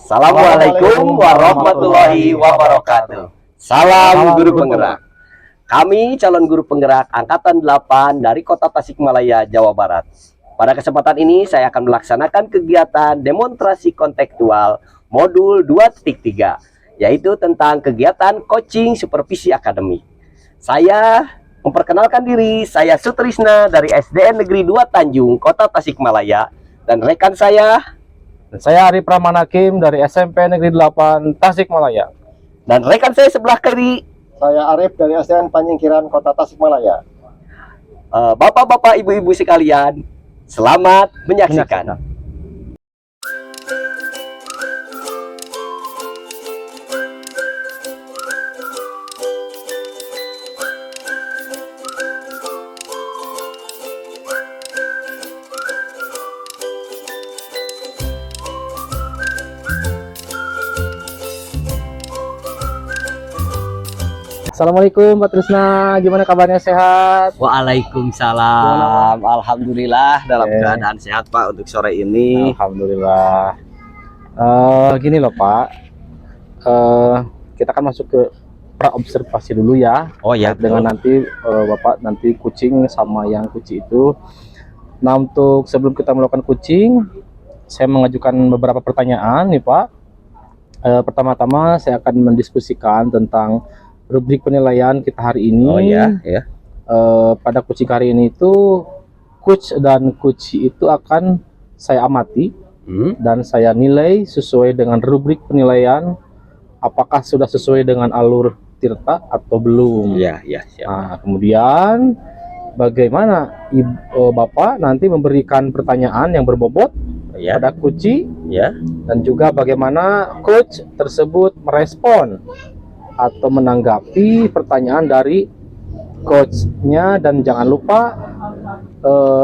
Assalamualaikum warahmatullahi wabarakatuh. Salam guru penggerak. Kami calon guru penggerak Angkatan 8 dari Kota Tasikmalaya, Jawa Barat. Pada kesempatan ini saya akan melaksanakan kegiatan demonstrasi kontekstual modul 2.3, yaitu tentang kegiatan coaching supervisi akademik. Saya memperkenalkan diri, saya Sutrisna dari SDN Negeri 2 Tanjung, Kota Tasikmalaya, dan rekan saya. Dan saya Arif Rahman Hakim dari SMP Negeri 8 Tasikmalaya. Dan rekan saya sebelah kiri, saya Arif dari SDN Panyingkiran Kota Tasikmalaya. Bapak-bapak, ibu-ibu sekalian, selamat menyaksikan. Assalamualaikum Pak Trisna, gimana kabarnya, sehat? Waalaikumsalam. Alhamdulillah dalam keadaan sehat Pak untuk sore ini. Alhamdulillah. Gini loh Pak, kita kan masuk ke praobservasi dulu ya. Oh ya, dengan nanti Bapak nanti kucing sama yang kuci itu. Nah, untuk sebelum kita melakukan kucing, saya mengajukan beberapa pertanyaan nih Pak. Pertama-tama saya akan mendiskusikan tentang rubrik penilaian kita hari ini. Oh ya, ya. Pada kucing hari ini itu coach dan kuci itu akan saya amati dan saya nilai sesuai dengan rubrik penilaian, apakah sudah sesuai dengan alur tirta atau belum. Ya, ya, siap. Nah, kemudian bagaimana Bapak nanti memberikan pertanyaan yang berbobot Ya, pada kuci, ya. dan juga bagaimana coach tersebut merespon atau menanggapi pertanyaan dari coachnya, dan jangan lupa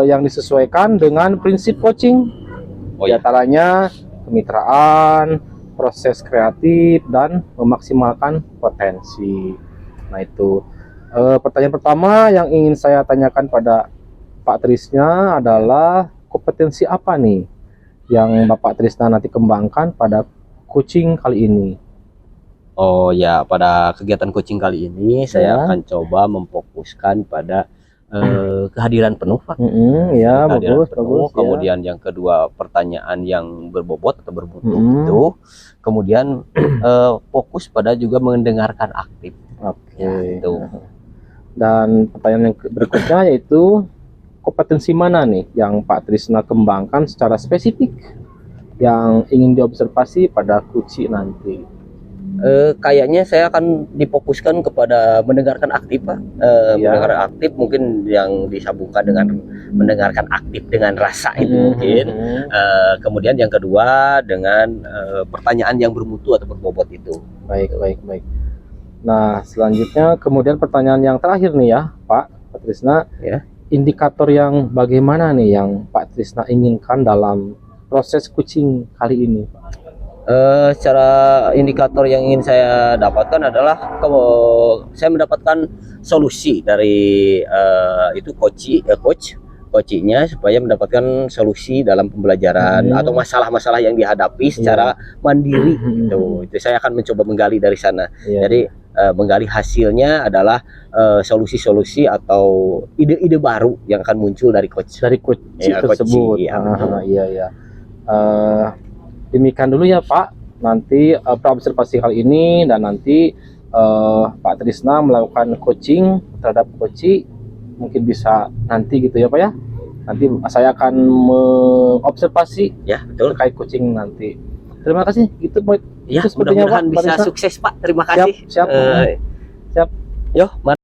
yang disesuaikan dengan prinsip coaching. Oh ya. Diantaranya kemitraan, proses kreatif, dan memaksimalkan potensi. Nah itu pertanyaan pertama yang ingin saya tanyakan pada Pak Trisna adalah kompetensi apa nih yang Bapak Trisna nanti kembangkan pada coaching kali ini. Oh ya, pada kegiatan coaching kali ini saya akan coba memfokuskan pada kehadiran penuh Pak. Ya, Kehadiran bagus, penuh. bagus. Kemudian yang kedua, pertanyaan yang berbobot atau bermutu itu. Kemudian fokus pada juga mendengarkan aktif. Oke. Ya, itu. Dan pertanyaan yang berikutnya yaitu kompetensi mana nih yang Pak Trisna kembangkan secara spesifik yang ingin diobservasi pada kuci nanti? Kayaknya saya akan difokuskan kepada mendengarkan aktif Pak. Mendengarkan aktif mungkin yang disambungkan dengan mendengarkan aktif dengan rasa itu mungkin. Kemudian yang kedua dengan pertanyaan yang bermutu atau berbobot itu. Baik. Nah, selanjutnya kemudian pertanyaan yang terakhir nih ya Pak Trisna, Ya. indikator yang bagaimana nih yang Pak Trisna inginkan dalam proses coaching kali ini, Pak? Secara indikator yang ingin saya dapatkan adalah saya mendapatkan solusi dari coachnya supaya mendapatkan solusi dalam pembelajaran atau masalah-masalah yang dihadapi secara mandiri. Itu saya akan mencoba menggali dari sana. Jadi menggali hasilnya adalah solusi-solusi atau ide-ide baru yang akan muncul dari coach tersebut. Iya. Demikian dulu ya Pak, nanti praobservasi kali ini, dan nanti Pak Trisna melakukan coaching terhadap coach, mungkin bisa nanti gitu ya Pak ya. Nanti saya akan mengobservasi ya, betul, terkait coaching nanti. Terima kasih. Itu ya, itu mudah-mudahan bisa sukses Pak. Terima kasih. Siap. Yo, mari.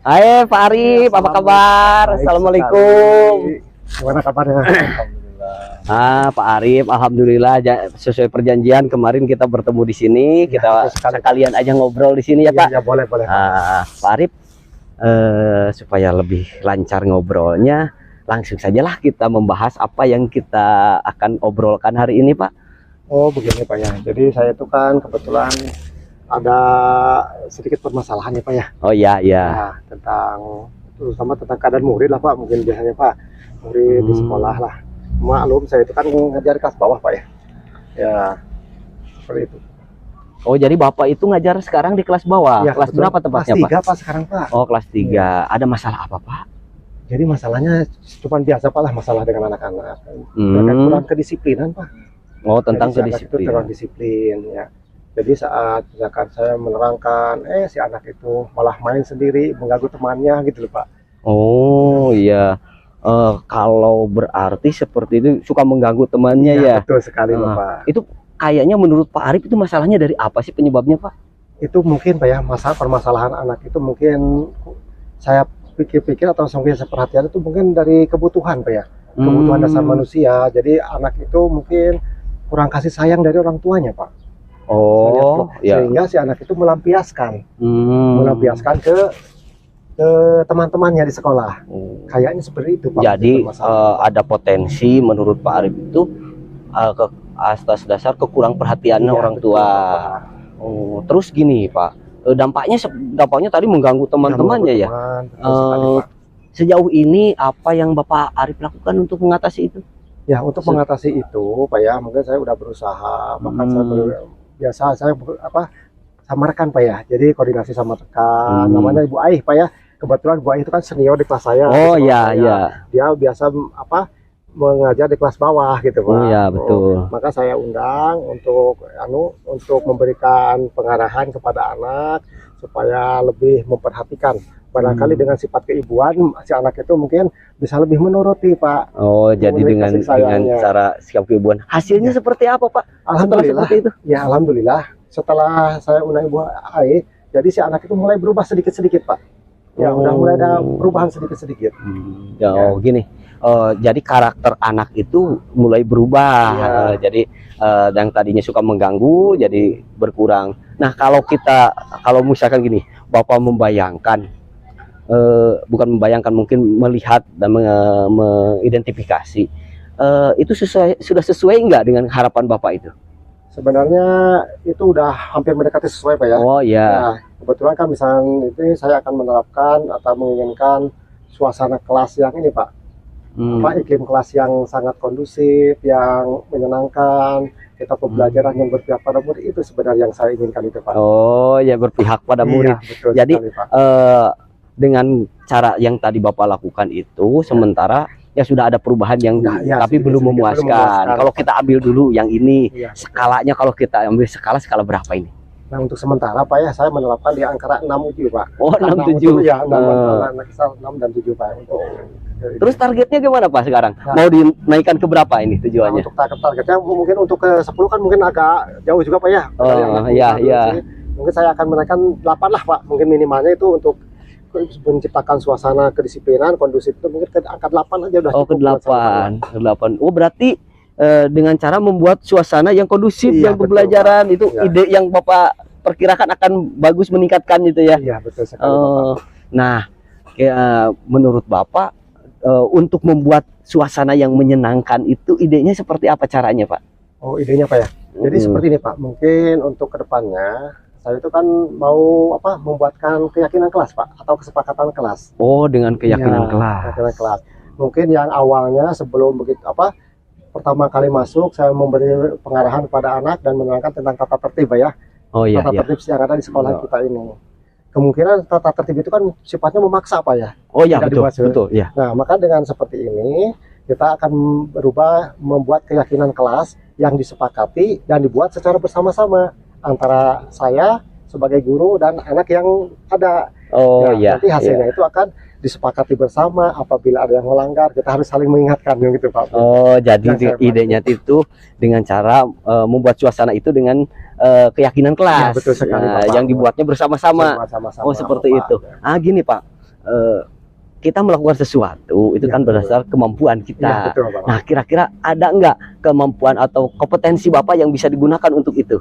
Hai Pak Arif, apa kabar? Assalamualaikum. Gimana kabarnya? Alhamdulillah. Pak Arif, alhamdulillah sesuai perjanjian kemarin kita bertemu di sini, kita sekalian aja ngobrol di sini ya Pak. Ya, boleh. Pak Arif, supaya lebih lancar ngobrolnya, langsung sajalah kita membahas apa yang kita akan obrolkan hari ini Pak. Oh begini Pak ya, jadi saya itu kan kebetulan ada sedikit permasalahan ya Pak ya. Oh iya, iya. Nah, terutama tentang keadaan murid lah Pak, mungkin biasanya Pak, murid di sekolah lah. Maklum saya itu kan ngajar kelas bawah Pak ya. Ya, seperti itu. Oh, jadi Bapak itu ngajar sekarang di kelas bawah. Ya, Kelas betul. berapa tepatnya, Kelas Pak? 3 Pak sekarang Pak. Oh, kelas 3. Ada masalah apa, Pak? Jadi masalahnya cuma biasa Pak lah, masalah dengan anak-anak. Mereka kurang kedisiplinan Pak. Oh, tentang Jadi si anak itu kedisiplinan. kurang disiplin ya. Jadi saat misalkan saya menerangkan, si anak itu malah main sendiri, mengganggu temannya gitu loh Pak. Oh, iya. Kalau berarti seperti itu suka mengganggu temannya ya. Betul sekali Bapak. Itu kayaknya menurut Pak Arif itu masalahnya dari apa sih penyebabnya, Pak? Itu mungkin Pak ya, permasalahan anak itu mungkin saya pikir-pikir atau mungkin saya perhatian itu mungkin dari kebutuhan Pak ya. Kebutuhan dasar manusia. Jadi anak itu mungkin kurang kasih sayang dari orang tuanya Pak. Oh, ya. Sehingga si anak itu melampiaskan ke teman-temannya di sekolah. Kayaknya seperti itu Pak. Jadi ada potensi menurut Pak Arif itu atas dasar kekurang perhatiannya orang tua. Oh, terus gini Pak, dampaknya tadi mengganggu teman-temannya ya. Sejauh ini apa yang Bapak Arif lakukan untuk mengatasi itu? Ya, untuk mengatasi itu Pak ya, mungkin saya udah berusaha, bahkan saya samarkan Pak ya. Jadi koordinasi sama rekan, namanya Ibu Aih Pak ya. Kebetulan Bu Aih itu kan senior di kelas saya. Oh iya, iya. Dia biasa mengajar di kelas bawah gitu Pak. Oh iya, betul. Maka saya undang untuk memberikan pengarahan kepada anak supaya lebih memperhatikan. Barangkali dengan sifat keibuan si anak itu mungkin bisa lebih menuruti Pak. Oh, jadi dengan cara sikap keibuan. Hasilnya seperti apa Pak? Alhamdulillah. Seperti itu. Ya alhamdulillah. Setelah saya undang Ibu Aih, jadi si anak itu mulai berubah sedikit-sedikit Pak. Ya udah mulai ada perubahan sedikit-sedikit. Gini. Jadi karakter anak itu mulai berubah. Jadi yang tadinya suka mengganggu jadi berkurang. Nah, kalau misalkan gini, Bapak membayangkan, bukan membayangkan, mungkin melihat dan mengidentifikasi, itu sudah sesuai nggak dengan harapan Bapak itu? Sebenarnya itu udah hampir mendekati sesuai Pak ya. Oh iya. Nah, kebetulan kan misalnya itu saya akan menerapkan atau menginginkan suasana kelas yang ini Pak. Iklim kelas yang sangat kondusif, yang menyenangkan, kita pembelajaran yang berpihak pada murid, itu sebenarnya yang saya inginkan itu Pak. Oh ya, berpihak pada murid. Betul jadi sekali, Pak. Dengan cara yang tadi Bapak lakukan itu, sementara ya sudah ada perubahan yang tapi belum memuaskan. Kalau kita ambil dulu yang ini, skalanya kalau kita ambil skala berapa ini? Nah, untuk sementara Pak ya, saya menerapkan di angka 6-7 Pak. Oh, 6-7. Ya, 6 dan 7 Pak. Terus targetnya gimana Pak sekarang? Mau dinaikkan ke berapa ini tujuannya? Untuk targetnya mungkin untuk ke 10 kan mungkin agak jauh juga Pak ya. Iya. Mungkin saya akan menaikkan 8 lah Pak. Mungkin minimalnya itu untuk menciptakan suasana kedisiplinan kondusif itu mungkin ke angka 8 aja udah. Oh, ke 8. Oh, berarti dengan cara membuat suasana yang kondusif dan pembelajaran itu ide yang Bapak perkirakan akan bagus meningkatkan itu ya. Iya, betul sekali Bapak. Nah, menurut Bapak untuk membuat suasana yang menyenangkan itu idenya seperti apa caranya Pak? Oh, idenya Pak ya. Jadi seperti ini Pak, mungkin untuk kedepannya saya itu kan mau membuatkan keyakinan kelas Pak, atau kesepakatan kelas. Oh, dengan keyakinan kelas. Keyakinan kelas. Mungkin yang awalnya sebelum begitu pertama kali masuk saya memberi pengarahan kepada anak dan menerangkan tentang tata tertib ya. Oh iya. Tata tertib yang ada di sekolah kita ini. Kemungkinan tata tertib itu kan sifatnya memaksa Pak ya. Oh iya, betul ya. Nah, maka dengan seperti ini kita akan berubah membuat keyakinan kelas yang disepakati dan dibuat secara bersama-sama antara saya sebagai guru dan anak yang ada. Oh iya. Nanti hasilnya itu akan disepakati bersama. Apabila ada yang melanggar, kita harus saling mengingatkan gitu Pak. Oh, jadi idenya itu dengan cara membuat suasana itu dengan keyakinan kelas. Ya, betul sekali, Pak. Yang dibuatnya bersama-sama. Oh, seperti Pak. Itu. Gini Pak, kita melakukan sesuatu itu kan berdasar kemampuan kita. Ya, betul, Pak. Nah, kira-kira ada nggak kemampuan atau kompetensi Bapak yang bisa digunakan untuk itu?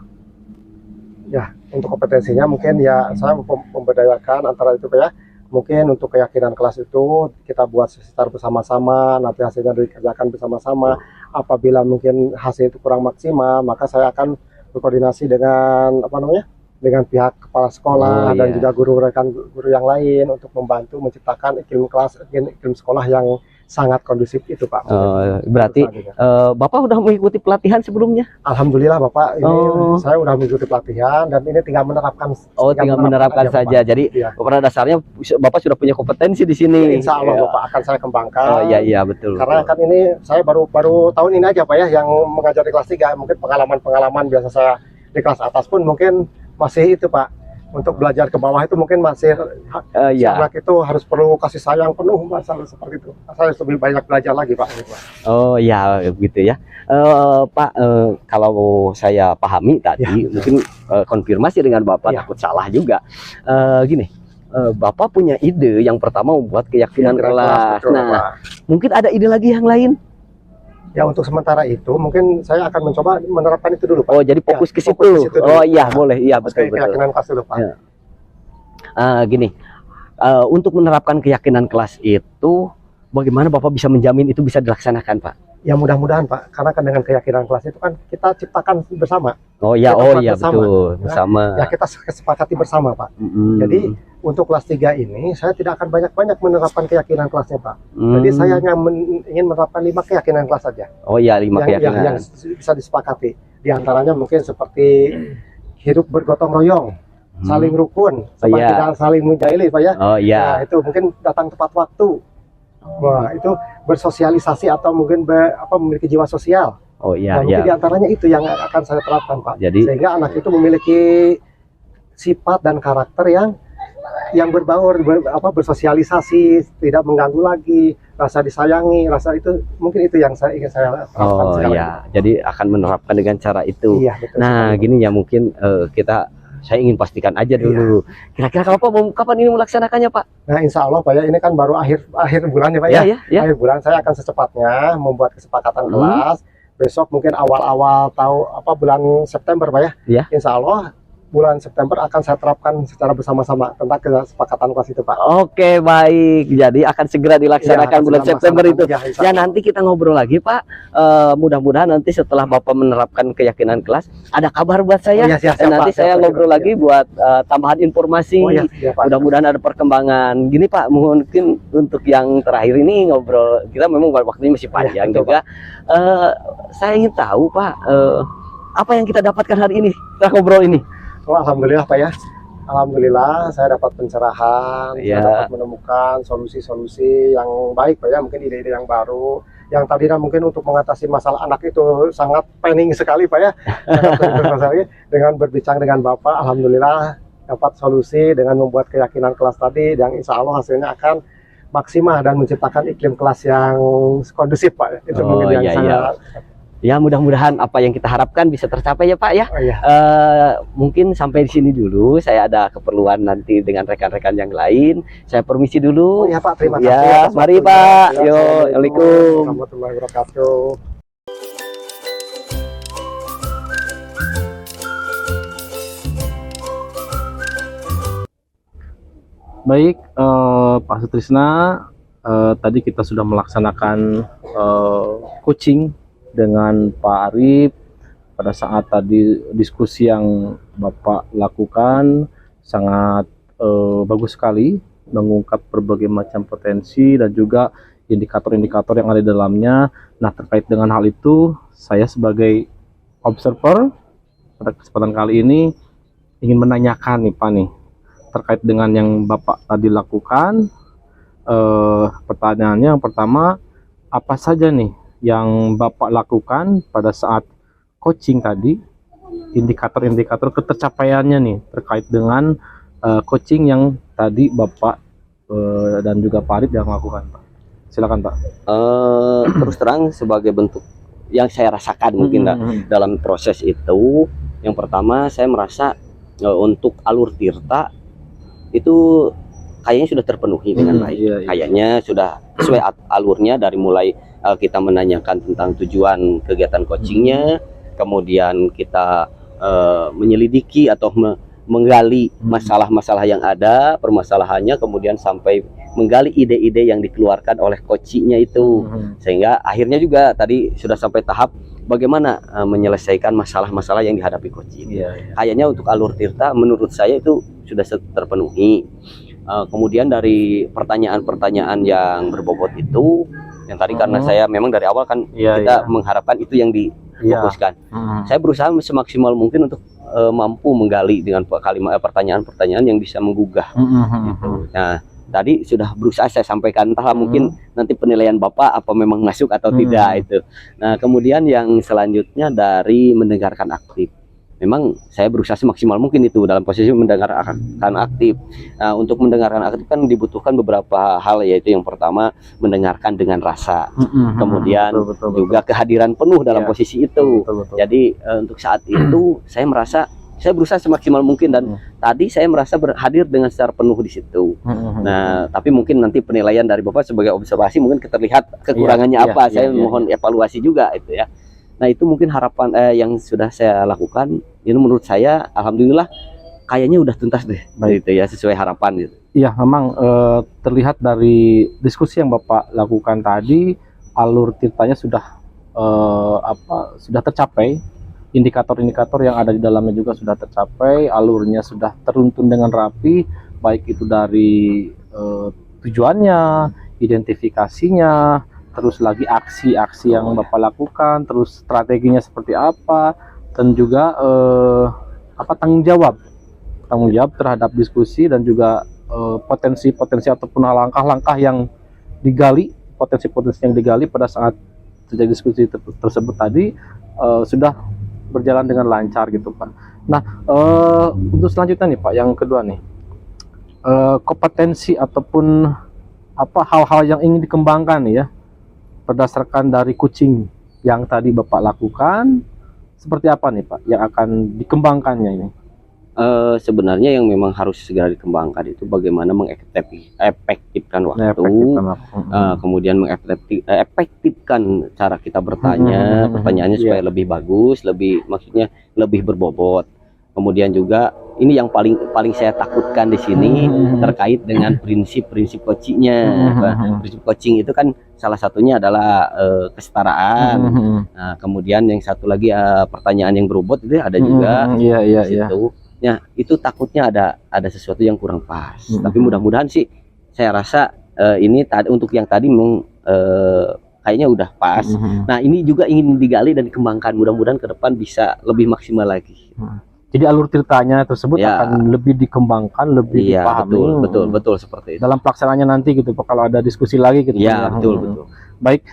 Ya, untuk kompetensinya mungkin ya saya memberdayakan antara itu Pak ya. Mungkin untuk keyakinan kelas itu kita buat secara bersama-sama, nanti hasilnya dikerjakan bersama-sama. Apabila mungkin hasil itu kurang maksimal, maka saya akan berkoordinasi dengan dengan pihak kepala sekolah Oh, dan iya. juga guru rekan guru yang lain untuk membantu menciptakan iklim kelas, iklim sekolah yang sangat kondusif itu Pak. Berarti Bapak udah mengikuti pelatihan sebelumnya? Alhamdulillah Bapak, ini Oh. saya udah mengikuti pelatihan dan ini tinggal menerapkan. Tinggal menerapkan aja, saja. Bapak. Jadi Iya. pada dasarnya Bapak sudah punya kompetensi di sini. Insya Allah Ya. Bapak akan saya kembangkan. Oh iya betul. Karena kan ini saya baru tahun ini aja Pak ya yang mengajar di kelas 3. Mungkin pengalaman biasa saya di kelas atas pun mungkin masih itu Pak. Untuk belajar ke bawah itu mungkin masih si Iya. anak itu harus perlu kasih sayang penuh masalah seperti itu. Saya harus lebih banyak belajar lagi Pak. Oh ya gitu ya. Pak, kalau saya pahami tadi mungkin konfirmasi dengan Bapak, Ya. takut salah juga. Gini, Bapak punya ide yang pertama membuat keyakinan kelas. betul, Nah, Pak. mungkin ada ide lagi yang lain. Ya untuk sementara itu mungkin saya akan mencoba menerapkan itu dulu Pak. Oh jadi fokus Ya, ke situ. fokus ke situ dulu. Oh iya boleh, iya Fokus betul ke betul. keyakinan kelas dulu Pak. Ya. Gini, untuk menerapkan keyakinan kelas itu, bagaimana Bapak bisa menjamin itu bisa dilaksanakan, Pak? Ya mudah-mudahan Pak, karena kan dengan keyakinan kelas itu kan kita ciptakan bersama. Oh iya, Kita buat bersama. betul, bersama. Ya kita sepakati bersama Pak. Mm-mm. Jadi untuk kelas 3 ini saya tidak akan banyak-banyak menerapkan keyakinan kelasnya Pak. Mm. Jadi saya hanya ingin menerapkan 5 keyakinan kelas saja. Oh iya, 5 keyakinan. Yang bisa disepakati. Di antaranya mungkin seperti hidup bergotong royong, saling rukun, iya. tidak saling menjahili Pak ya. Oh iya. Nah, itu mungkin datang tepat waktu. Wah, itu bersosialisasi atau mungkin memiliki jiwa sosial. Oh iya, Nah, mungkin iya. di antaranya itu yang akan saya terapkan Pak. Jadi- sehingga anak itu memiliki sifat dan karakter yang berbaur, bersosialisasi, tidak mengganggu lagi, rasa disayangi, rasa itu mungkin itu yang ingin saya terapkan Oh sekarang. iya, jadi akan menerapkan dengan cara itu. Iya, betul Nah, sekali. gini ya mungkin saya ingin pastikan aja dulu. Kira-kira kapan ini melaksanakannya, Pak? Nah, insya Allah Pak ya, ini kan baru akhir bulan ya Pak Ya, ya. ya. Akhir bulan saya akan secepatnya membuat kesepakatan kelas. Besok mungkin awal-awal bulan September Pak ya. Ya. Insya Allah bulan September akan saya terapkan secara bersama-sama tentang kesepakatan kelas itu Pak. Oke, baik. Jadi akan segera dilaksanakan Iya, akan bulan segera September itu. melaksanakan. Ya, insya Ya Allah. nanti kita ngobrol lagi Pak. Mudah-mudahan nanti setelah Bapak menerapkan keyakinan kelas ada kabar buat saya. Oh, iya, siap, Dan nanti Pak. saya Siap, ngobrol Pak. lagi buat tambahan informasi. Oh, iya, Pak. Mudah-mudahan ada perkembangan. Gini Pak, mungkin untuk yang terakhir ini ngobrol kita memang waktunya masih panjang betul, juga. Saya ingin tahu Pak, apa yang kita dapatkan hari ini setelah ngobrol ini? Oh, alhamdulillah Pak ya. Alhamdulillah saya dapat pencerahan, Ya. saya dapat menemukan solusi-solusi yang baik Pak ya, mungkin ide-ide yang baru. Yang tadinya mungkin untuk mengatasi masalah anak itu sangat pening sekali Pak ya. Dengan berbincang dengan Bapak, alhamdulillah dapat solusi dengan membuat keyakinan kelas tadi yang insya Allah hasilnya akan maksimal dan menciptakan iklim kelas yang kondusif Pak. Itu Oh, mungkin yang iya, sangat Ya mudah-mudahan apa yang kita harapkan bisa tercapai ya Pak ya. oh, iya. Mungkin sampai di sini dulu. Saya ada keperluan nanti dengan rekan-rekan yang lain. Saya permisi Oh dulu. ya Pak, terima kasih. Ya, atas mari waktunya. Pak. Ya, Yo, Assalamualaikum. Warahmatullahi wabarakatuh. Baik, Pak Sutrisna, tadi kita sudah melaksanakan coaching dengan Pak Arif. Pada saat tadi diskusi yang Bapak lakukan sangat bagus sekali, mengungkap berbagai macam potensi dan juga indikator-indikator yang ada di dalamnya. Nah, terkait dengan hal itu, saya sebagai observer pada kesempatan kali ini ingin menanyakan nih Pak nih, terkait dengan yang Bapak tadi lakukan. Pertanyaannya yang pertama, apa saja nih yang Bapak lakukan pada saat coaching tadi, indikator-indikator ketercapaiannya nih terkait dengan coaching yang tadi Bapak dan juga Pak Arif yang lakukan Pak. Silakan Pak. Terus terang sebagai bentuk yang saya rasakan mungkin dalam proses itu, yang pertama saya merasa untuk alur tirta itu kayaknya sudah terpenuhi dengan baik. Iya. Kayaknya sudah sesuai alurnya dari mulai kita menanyakan tentang tujuan kegiatan coachingnya, kemudian kita menyelidiki atau menggali masalah-masalah yang ada, permasalahannya, kemudian sampai menggali ide-ide yang dikeluarkan oleh coachingnya itu, sehingga akhirnya juga tadi sudah sampai tahap bagaimana menyelesaikan masalah-masalah yang dihadapi coaching. Iya. Kayaknya untuk alur Tirta menurut saya itu sudah terpenuhi. Kemudian dari pertanyaan-pertanyaan yang berbobot itu, yang tadi karena saya memang dari awal kan kita mengharapkan itu yang difokuskan. Saya berusaha semaksimal mungkin untuk mampu menggali dengan kalimat pertanyaan-pertanyaan yang bisa menggugah. Gitu. Nah, tadi sudah berusaha saya sampaikan, entahlah mungkin nanti penilaian Bapak apa memang masuk atau tidak itu. Nah, kemudian yang selanjutnya dari mendengarkan aktif. Memang saya berusaha semaksimal mungkin itu dalam posisi mendengarkan aktif. Nah, untuk mendengarkan aktif kan dibutuhkan beberapa hal, yaitu yang pertama mendengarkan dengan rasa, kemudian juga kehadiran penuh dalam posisi itu. Jadi untuk saat itu saya merasa saya berusaha semaksimal mungkin dan tadi saya merasa hadir dengan secara penuh di situ. Nah, tapi mungkin nanti penilaian dari Bapak sebagai observasi mungkin terlihat kekurangannya apa. Saya mohon evaluasi juga itu ya. Nah, itu mungkin harapan yang sudah saya lakukan. Ini menurut saya alhamdulillah kayaknya udah tuntas deh gitu ya, sesuai harapan gitu. Iya, memang terlihat dari diskusi yang Bapak lakukan tadi, alur Tirtanya sudah sudah tercapai. Indikator-indikator yang ada di dalamnya juga sudah tercapai, alurnya sudah teruntun dengan rapi, baik itu dari tujuannya, identifikasinya, terus lagi aksi-aksi yang Bapak lakukan, terus strateginya seperti apa, dan juga tanggung jawab terhadap diskusi dan juga potensi-potensi ataupun langkah-langkah yang digali, potensi-potensi yang digali pada saat terjadi diskusi tersebut tadi sudah berjalan dengan lancar gitu Pak. Nah, untuk selanjutnya nih Pak, yang kedua nih, kompetensi ataupun hal-hal yang ingin dikembangkan ya berdasarkan dari coaching yang tadi Bapak lakukan, seperti apa nih Pak yang akan dikembangkannya ini? Sebenarnya yang memang harus segera dikembangkan itu bagaimana mengefektifkan waktu, kemudian mengefektifkan cara kita bertanya, pertanyaannya supaya lebih bagus, maksudnya lebih berbobot. Kemudian juga ini yang paling saya takutkan di sini terkait dengan prinsip-prinsip coachingnya. Prinsip coaching itu kan salah satunya adalah kesetaraan. Nah, kemudian yang satu lagi pertanyaan yang berbobot itu ada juga. Nah, itu takutnya ada sesuatu yang kurang pas. Tapi mudah-mudahan sih saya rasa ini untuk yang tadi memang kayaknya udah pas. Nah, ini juga ingin digali dan dikembangkan. Mudah-mudahan ke depan bisa lebih maksimal lagi. Jadi alur Tirtanya tersebut akan lebih dikembangkan, lebih dipahami. Betul seperti itu. Dalam pelaksanaannya nanti gitu Pak, kalau ada diskusi lagi gitu. Betul. Baik,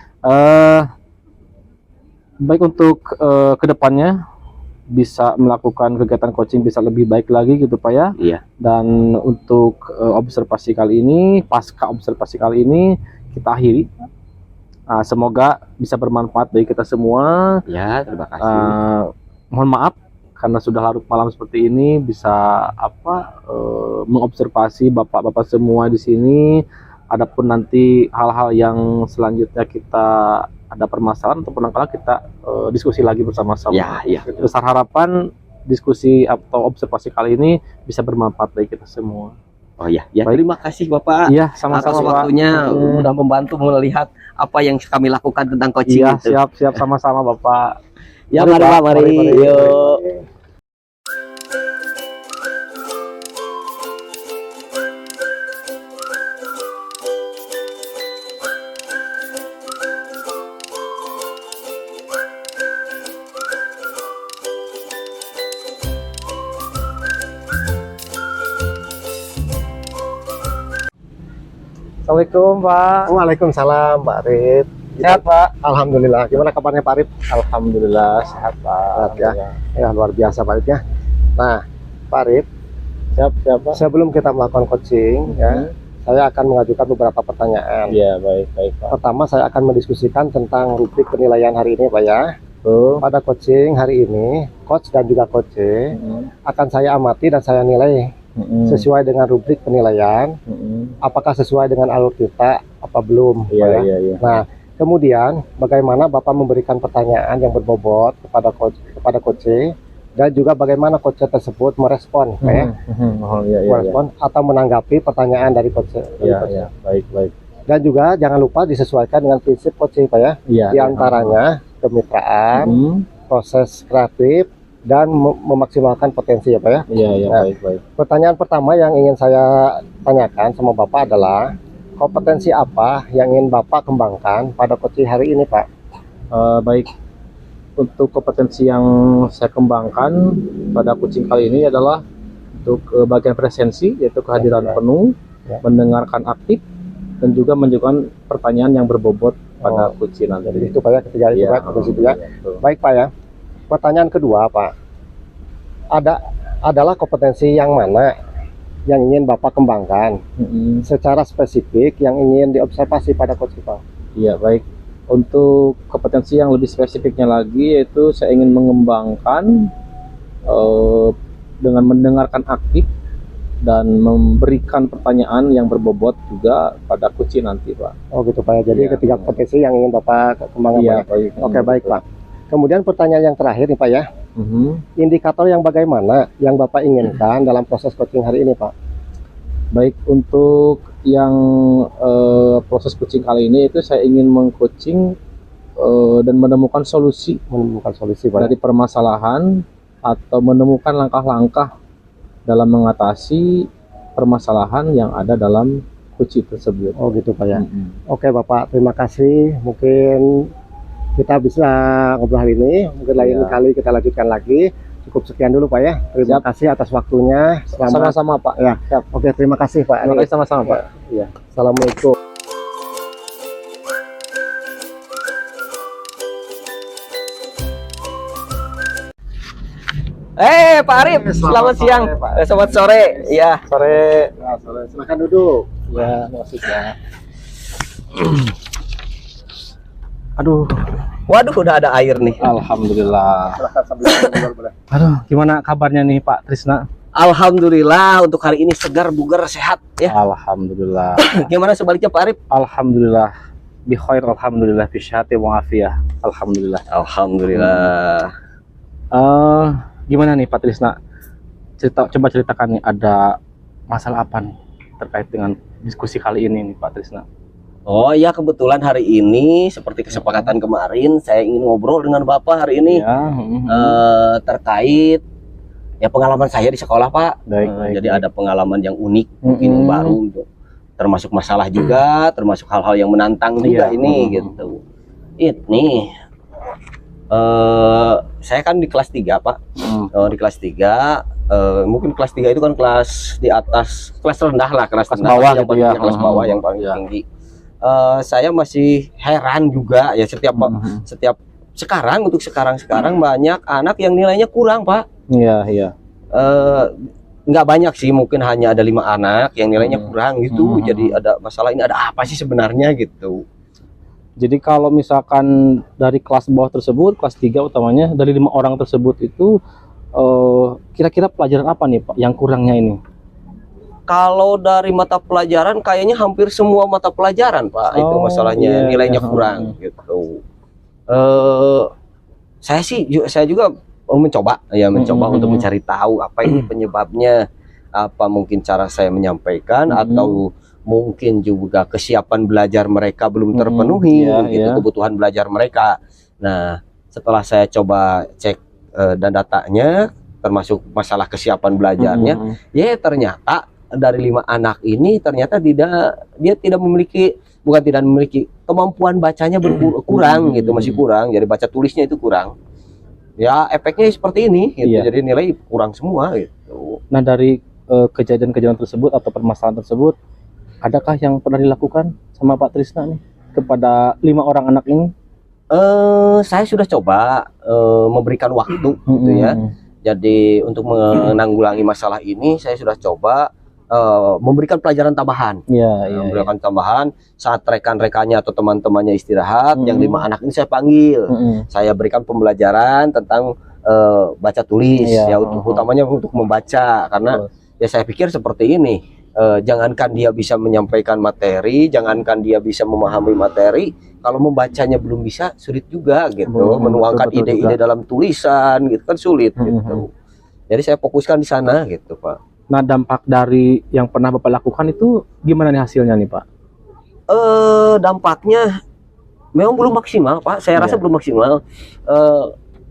baik untuk kedepannya bisa melakukan kegiatan coaching bisa lebih baik lagi gitu Pak ya. Iya. Dan untuk observasi kali ini, pasca observasi kali ini kita akhiri. Semoga bisa bermanfaat bagi kita semua. Ya, terima kasih. Mohon maaf karena sudah larut malam seperti ini, bisa mengobservasi bapak-bapak semua di sini. Adapun nanti hal-hal yang selanjutnya kita ada permasalahan ataupun angkala kita diskusi lagi bersama-sama. Besar harapan diskusi atau observasi kali ini bisa bermanfaat bagi kita semua. Oh ya, terima kasih Bapak. Iya, sama-sama atas waktunya udah membantu melihat apa yang kami lakukan tentang coaching itu. Siap sama-sama Bapak. Ya, mari Pak, mari. Yuk. Assalamualaikum Pak. Waalaikumsalam Pak Arif. Sehat Pak? Alhamdulillah. Gimana kabarnya Pak Arif? Alhamdulillah sehat Pak. Ya luar biasa Pak Arif ya. Nah Pak Arif, siap Pak. Sebelum kita melakukan coaching saya akan mengajukan beberapa pertanyaan. Iya, baik Pak. Pertama saya akan mendiskusikan tentang rubrik penilaian hari ini Pak ya. Pada coaching hari ini, coach dan juga coach akan saya amati dan saya nilai sesuai dengan rubrik penilaian. Apakah sesuai dengan alur kita apa belum? Iya. Nah, kemudian bagaimana Bapak memberikan pertanyaan yang berbobot kepada coach dan juga bagaimana coach tersebut merespon merespon atau menanggapi pertanyaan dari coach. Baik. Dan juga jangan lupa disesuaikan dengan prinsip coach Pak ya. Di antaranya kemitraan, Hmm. proses kreatif, dan memaksimalkan potensi ya Pak ya. Iya, iya, Nah, baik. pertanyaan pertama yang ingin saya tanyakan sama Bapak adalah kompetensi apa yang ingin Bapak kembangkan pada coaching hari ini Pak? Baik, untuk kompetensi yang saya kembangkan pada coaching kali ini adalah untuk bagian presensi, yaitu kehadiran Ya. penuh, Ya. mendengarkan aktif, dan juga menunjukkan pertanyaan yang berbobot pada coaching nanti. Jadi itu Pak ya, ketiga itu Iya, Pak, kompetensi itu ya. betul. Baik Pak ya. Pertanyaan kedua Pak, adalah kompetensi yang mana yang ingin Bapak kembangkan Mm-mm. secara spesifik yang ingin diobservasi pada coach Pak? Iya, baik. Untuk kompetensi yang lebih spesifiknya lagi, yaitu saya ingin mengembangkan dengan mendengarkan aktif dan memberikan pertanyaan yang berbobot juga pada coaching nanti, Pak. Oh gitu Pak ya. Jadi Iya. ketiga kompetensi yang ingin Bapak kembangkan Pak Iya, ya? baik. Oke baik Pak. Kemudian pertanyaan yang terakhir nih Pak ya, Mhm. indikator yang bagaimana yang Bapak inginkan dalam proses coaching hari ini Pak? Baik, untuk yang proses coaching kali ini itu saya ingin mengcoaching dan menemukan solusi Menemukan solusi Pak. dari permasalahan atau menemukan langkah-langkah dalam mengatasi permasalahan yang ada dalam coaching tersebut. Oh gitu Pak ya. Mhm. Oke Bapak, terima kasih. Mungkin kita bisa ngobrol hari ini. Mungkin lain Iya. kali kita lanjutkan lagi. Cukup sekian dulu Pak ya. Terima Siap. kasih atas waktunya. Selamat. Sama-sama, Pak. Ya, siap. Oke, terima kasih Pak. Terima kasih sama-sama, Pak. Ya. Assalamualaikum. Pak Arif, Selamat selamat siang. sore, Pak. Selamat sore. Ya. Sore. Nah, silakan duduk. Ya, maksudnya. Aduh, Waduh, udah ada air nih. Alhamdulillah. silakan sambil ngobrol boleh. Aduh, gimana kabarnya nih Pak Trisna? Alhamdulillah untuk hari ini segar, bugar, sehat ya. Alhamdulillah. Gimana sebaliknya Pak Arif? Alhamdulillah. Bi khair, alhamdulillah, bi syahati wa afiyah. Alhamdulillah. Alhamdulillah. Gimana nih Pak Trisna? Coba ceritakan nih, ada masalah apa nih terkait dengan diskusi kali ini nih Pak Trisna? Oh ya, kebetulan hari ini seperti kesepakatan kemarin saya ingin ngobrol dengan Bapak hari ini Ya, terkait ya pengalaman saya di sekolah Pak. baik, Eh, baik, jadi baik. ada pengalaman yang unik, mungkin yang baru, termasuk masalah juga, termasuk hal-hal yang menantang juga Iya. ini gitu. Ini saya kan di kelas 3 Pak. Di kelas 3 mungkin kelas 3 itu kan kelas di atas, kelas rendah lah, kelas rendah, bawah yang gitu paling ya. tinggi, kelas bawah yang paling Iya. tinggi. Saya masih heran juga ya setiap sekarang, untuk sekarang banyak anak yang nilainya kurang Pak. Iya, iya. Nggak banyak sih, mungkin hanya ada 5 anak yang nilainya kurang gitu. Hmm. Jadi ada masalah, ini ada apa sih sebenarnya gitu. Jadi kalau misalkan dari kelas bawah tersebut, kelas 3 utamanya, dari 5 orang tersebut itu kira-kira pelajaran apa nih Pak yang kurangnya ini? Kalau dari mata pelajaran kayaknya hampir semua mata pelajaran Pak, itu Oh, masalahnya, iya, nilainya iya. kurang gitu. Saya juga mencoba untuk mencari tahu apa ini penyebabnya, apa mungkin cara saya menyampaikan, atau mungkin juga kesiapan belajar mereka belum terpenuhi, Iya, gitu, iya. kebutuhan belajar mereka. Nah, setelah saya coba cek dan datanya, termasuk masalah kesiapan belajarnya, ya ternyata dari 5 anak ini ternyata dia tidak memiliki, bukan tidak memiliki, kemampuan bacanya kurang gitu, masih kurang. Jadi baca tulisnya itu kurang. Ya efeknya seperti ini gitu. Iya. Jadi nilai kurang semua gitu. Nah, dari kejadian-kejadian tersebut atau permasalahan tersebut, adakah yang pernah dilakukan sama Pak Trisna nih kepada 5 orang anak ini? Saya sudah coba memberikan waktu gitu ya. Jadi untuk menanggulangi masalah ini saya sudah coba memberikan pelajaran tambahan. Iya, iya. Memberikan tambahan saat rekan-rekannya atau teman-temannya istirahat, yang 5 anak ini saya panggil. Saya berikan pembelajaran tentang baca tulis, Iya. ya utamanya untuk membaca, karena ya saya pikir seperti ini, jangankan dia bisa menyampaikan materi, jangankan dia bisa memahami materi, kalau membacanya belum bisa, sulit juga gitu. Menuangkan betul ide-ide dalam tulisan gitu kan sulit gitu. Jadi saya fokuskan di sana gitu Pak. Nah, dampak dari yang pernah Bapak lakukan itu gimana nih hasilnya nih Pak? Dampaknya memang belum maksimal, Pak. Saya rasa Iya. belum maksimal.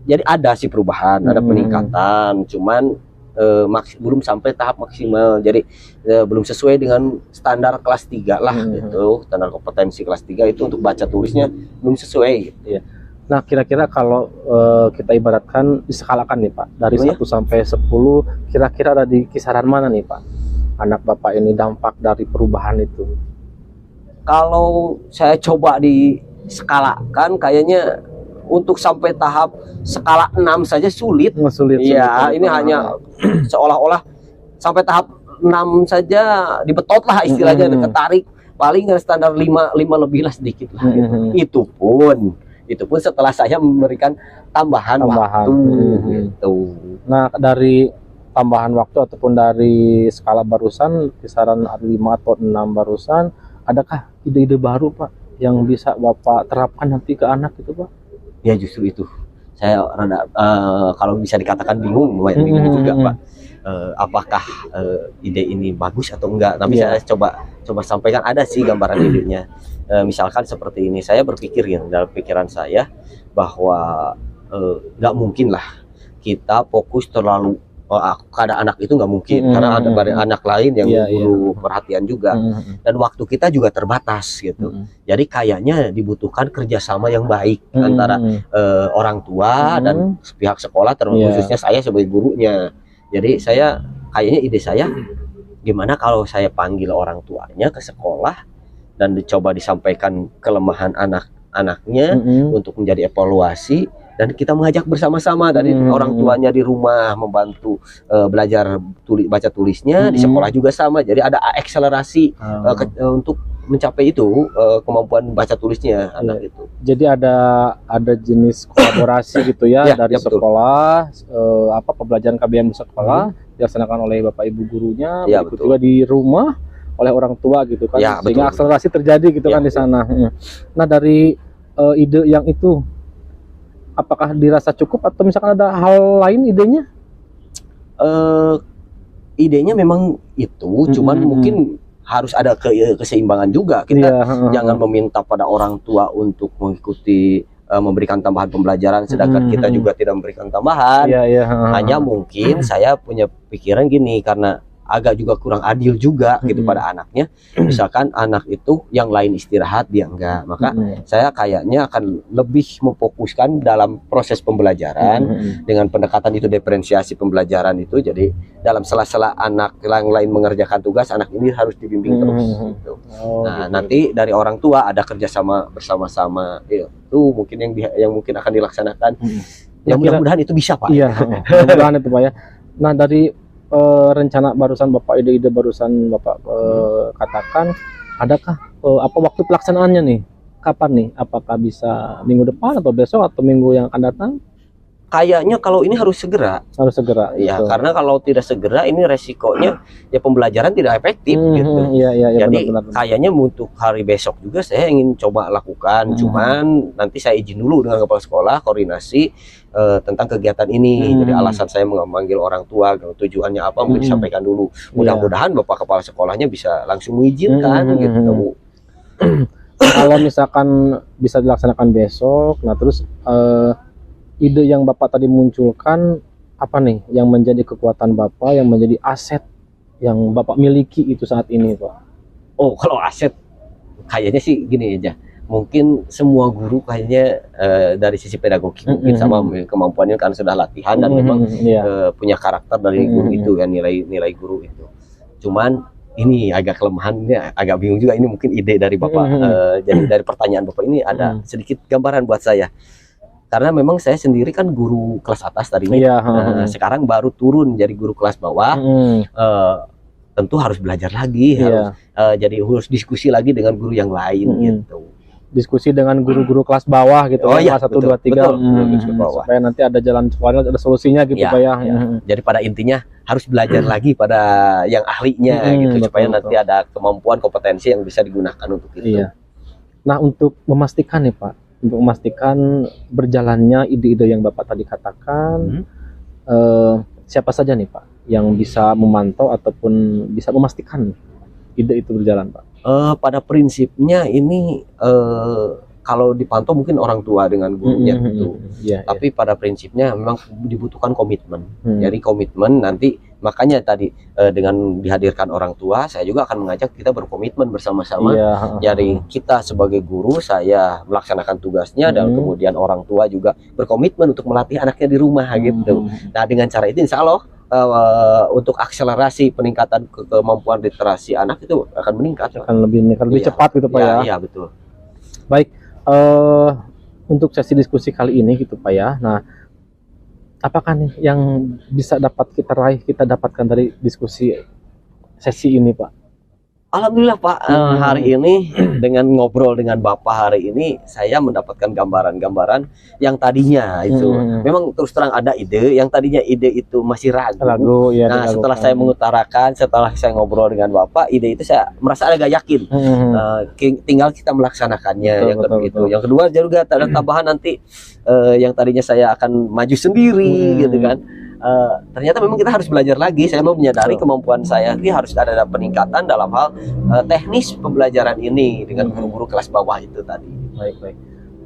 Jadi ada sih perubahan, ada peningkatan, cuman belum sampai tahap maksimal. Jadi belum sesuai dengan standar kelas 3 lah gitu. Standar kompetensi kelas 3 itu untuk baca tulisnya belum sesuai gitu. Nah, kira-kira kalau kita ibaratkan diskalakan nih Pak, dari Oh, ya? 1 sampai 10, kira-kira ada di kisaran mana nih Pak? Anak Bapak ini dampak dari perubahan itu. Kalau saya coba diskalakan, kayaknya untuk sampai tahap skala 6 saja sulit. Sulit. Iya, ini hanya seolah-olah sampai tahap 6 saja dibetot lah istilahnya, ketarik. Paling standar 5 lebih lah sedikit lah. Gitu. Itu pun setelah saya memberikan tambahan. Waktu gitu. Nah, dari tambahan waktu ataupun dari skala barusan kisaran 5 atau 6 barusan, adakah ide-ide baru Pak yang bisa Bapak terapkan nanti ke anak itu Pak? Ya justru itu. Saya rada kalau bisa dikatakan bingung, lumayan bingung juga Pak. Apakah ide ini bagus atau enggak? Tapi saya coba sampaikan, ada sih gambaran idenya. Misalkan seperti ini, saya berpikir ya dalam pikiran saya bahwa nggak mungkin lah kita fokus terlalu kepada anak itu, nggak mungkin, karena ada banyak anak lain yang perlu perhatian juga, dan waktu kita juga terbatas gitu. Jadi kayaknya dibutuhkan kerjasama yang baik antara orang tua dan pihak sekolah, khususnya saya sebagai gurunya. Jadi kayaknya ide saya, gimana kalau saya panggil orang tuanya ke sekolah dan dicoba disampaikan kelemahan anak-anaknya untuk menjadi evaluasi, dan kita mengajak bersama-sama dari orang tuanya di rumah membantu belajar baca tulisnya, di sekolah juga sama. Jadi ada akselerasi untuk mencapai itu kemampuan baca tulisnya anak itu. Jadi ada jenis kolaborasi gitu ya, dari betul. sekolah, pembelajaran KBM di sekolah dilaksanakan oleh Bapak Ibu gurunya, berikut juga di rumah oleh orang tua gitu kan, sehingga akselerasi terjadi gitu kan di sana. Nah, dari ide yang itu, apakah dirasa cukup atau misalkan ada hal lain idenya? Idenya memang itu, cuman mungkin harus ada keseimbangan juga. Kita jangan meminta pada orang tua untuk mengikuti memberikan tambahan pembelajaran, sedangkan kita juga tidak memberikan tambahan. Hanya mungkin saya punya pikiran gini, karena agak juga kurang adil juga gitu pada anaknya. Misalkan anak itu yang lain istirahat, dia enggak, maka saya kayaknya akan lebih memfokuskan dalam proses pembelajaran dengan pendekatan itu, diferensiasi pembelajaran itu. Jadi dalam sela-sela anak yang lain mengerjakan tugas, anak ini harus dibimbing terus gitu. Nanti dari orang tua ada kerjasama bersama-sama, itu mungkin yang mungkin akan dilaksanakan. Ya mudah-mudahan itu bisa Pak. Iya, mudah-mudahan itu Pak ya. Nah, dari rencana barusan Bapak, ide-ide barusan Bapak katakan, adakah apa waktu pelaksanaannya nih? Kapan nih? Apakah bisa minggu depan atau besok atau minggu yang akan datang? Kayaknya kalau ini harus segera. Harus segera. Ya, karena kalau tidak segera ini resikonya ya pembelajaran tidak efektif gitu. Jadi benar. Kayaknya untuk hari besok juga saya ingin coba lakukan. Cuman nanti saya izin dulu dengan kepala sekolah, koordinasi tentang kegiatan ini. Jadi alasan saya memanggil orang tua, tujuannya apa mungkin disampaikan dulu. Mudah-mudahan Bapak kepala sekolahnya bisa langsung mengizinkan gitu. Kalau misalkan bisa dilaksanakan besok, nah terus ide yang Bapak tadi munculkan apa nih yang menjadi kekuatan Bapak, yang menjadi aset yang Bapak miliki itu saat ini Pak? Oh, kalau aset kayaknya sih gini aja, mungkin semua guru kayaknya dari sisi pedagogik mungkin sama kemampuannya kan sudah latihan dan memang punya karakter dari guru itu ya, nilai guru itu. Cuman ini agak kelemahannya, agak bingung juga, ini mungkin ide dari Bapak. Jadi dari pertanyaan Bapak ini ada sedikit gambaran buat saya. Karena memang saya sendiri kan guru kelas atas tadinya, sekarang baru turun jadi guru kelas bawah. Tentu harus belajar lagi, jadi harus diskusi lagi dengan guru yang lain gitu. Diskusi dengan guru-guru kelas bawah gitu, kelas 1, 2, 3, supaya nanti ada jalan keluar, ada solusinya gitu Pak ya. Jadi pada intinya harus belajar lagi pada yang ahlinya gitu, supaya nanti ada kemampuan, kompetensi yang bisa digunakan untuk itu. Nah, untuk memastikan nih Pak, untuk memastikan berjalannya ide-ide yang Bapak tadi katakan, siapa saja nih Pak yang bisa memantau ataupun bisa memastikan ide itu berjalan Pak? Pada prinsipnya ini kalau dipantau mungkin orang tua dengan gurunya gitu. Iya, Tapi pada prinsipnya memang dibutuhkan komitmen. iya. Jadi komitmen nanti makanya tadi dengan dihadirkan orang tua, saya juga akan mengajak kita berkomitmen bersama-sama. Iya. Jadi kita sebagai guru, saya melaksanakan tugasnya dan kemudian orang tua juga berkomitmen untuk melatih anaknya di rumah gitu. Nah dengan cara itu insya Allah untuk akselerasi peningkatan kemampuan literasi anak itu akan meningkat. Akan lebih Iya. cepat gitu Pak ya. Iya betul. Baik, untuk sesi diskusi kali ini gitu Pak ya. Nah, apakah nih yang bisa kita dapatkan dari diskusi sesi ini Pak? Alhamdulillah Pak, hari ini dengan ngobrol dengan Bapak hari ini saya mendapatkan gambaran-gambaran yang tadinya itu memang terus terang ada ide, yang tadinya ide itu masih ragu. Ya, Nah setelah saya mengutarakan, setelah saya ngobrol dengan Bapak, ide itu saya merasa agak yakin. Tinggal kita melaksanakannya. Yang kedua juga ada tambahan nanti yang tadinya saya akan maju sendiri gitu kan. Ternyata memang kita harus belajar lagi. Saya mau menyadari kemampuan saya ini harus ada peningkatan dalam hal teknis pembelajaran ini dengan guru-guru kelas bawah itu tadi. Baik.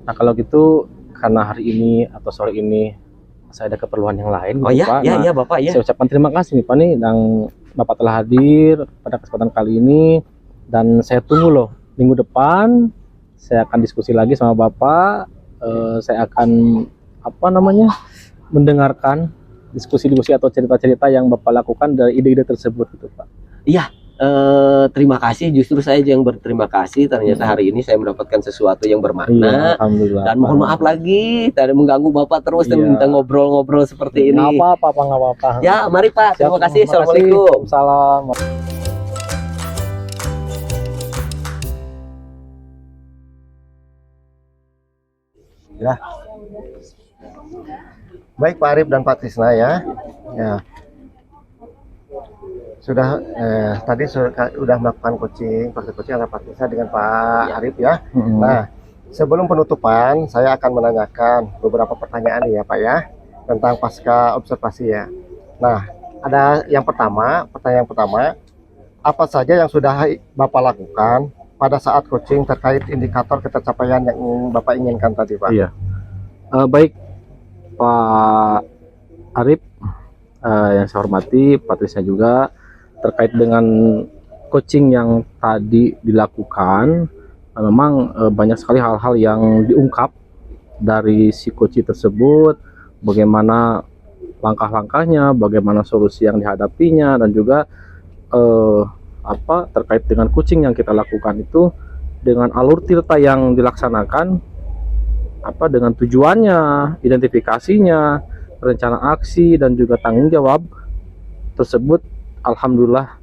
Nah kalau gitu karena hari ini atau sore ini saya ada keperluan yang lain gitu, Pak. Iya Bapak ya. Saya ucapkan terima kasih nih Pak nih yang Bapak telah hadir pada kesempatan kali ini, dan saya tunggu loh minggu depan saya akan diskusi lagi sama Bapak. Saya akan mendengarkan diskusi-diskusi atau cerita-cerita yang Bapak lakukan dari ide-ide tersebut gitu Pak. Iya, terima kasih. Justru saya yang berterima kasih. Ternyata hari ini saya mendapatkan sesuatu yang bermakna. Iya, alhamdulillah. Dan mohon maaf lagi dari mengganggu Bapak terus dan minta ngobrol-ngobrol seperti ini. Nggak apa-apa. Ya, mari Pak. Terima kasih. Assalamualaikum. Salam. Ya. Baik Pak Arif dan Pak Tisna ya. Sudah tadi sudah melakukan praktek coaching antara Pak Tisna dengan Pak Arif ya. Nah, sebelum penutupan saya akan menanyakan beberapa pertanyaan ya Pak ya tentang pasca observasi ya. Nah, ada pertanyaan pertama, apa saja yang sudah Bapak lakukan pada saat coaching terkait indikator ketercapaian yang Bapak inginkan tadi Pak? Iya. Baik Pak Arif, yang saya hormati, Pak Trisna juga, terkait dengan coaching yang tadi dilakukan, memang banyak sekali hal-hal yang diungkap dari si coaching tersebut, bagaimana langkah-langkahnya, bagaimana solusi yang dihadapinya, dan juga terkait dengan coaching yang kita lakukan itu dengan alur tirta yang dilaksanakan, dengan tujuannya, identifikasinya, rencana aksi, dan juga tanggung jawab tersebut alhamdulillah